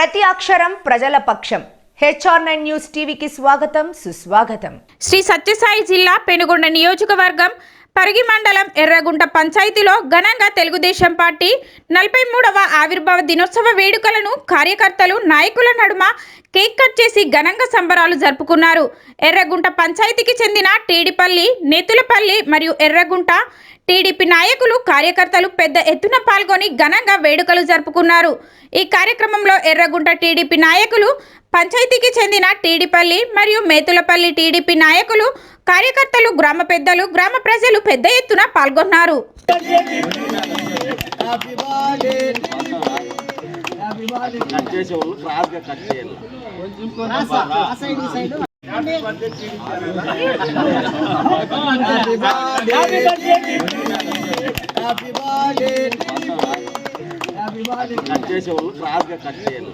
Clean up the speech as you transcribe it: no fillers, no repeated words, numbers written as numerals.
ప్రతి అక్షరం ప్రజల పక్షం. HR9 న్యూస్ టీవీకి స్వాగతం సుస్వాగతం. శ్రీ సత్యసాయి జిల్లా పెనుగొండ నియోజకవర్గం పరిగి మండలం ఎర్రగుంట పంచాయతీలో ఘనంగా తెలుగుదేశం పార్టీ 43వ ఆవిర్భావ దినోత్సవ వేడుకలను కార్యకర్తలు నాయకుల నడుమ కేక్ కట్ చేసి ఘనంగా సంబరాలు జరుపుకున్నారు. ఎర్రగుంట పంచాయతీకి చెందిన టీడీపల్లి, నేతులపల్లి మరియు ఎర్రగుంట టీడీపీ నాయకులు కార్యకర్తలు పెద్ద ఎత్తున పాల్గొని ఘనంగా వేడుకలు జరుపుకున్నారు. ఈ కార్యక్రమంలో ఎర్రగుంట టీడీపీ నాయకులు, పంచాయతీకి చెందిన టీడీపల్లి మరియు మేతులపల్లి టీడీపీ నాయకులు, కార్యకర్తలు, గ్రామ పెద్దలు, గ్రామ ప్రజలు పెద్ద ఎత్తున పాల్గొన్నారు. కట్ చేసే వాళ్ళు క్రాస్ గా కట్ చేయాలి.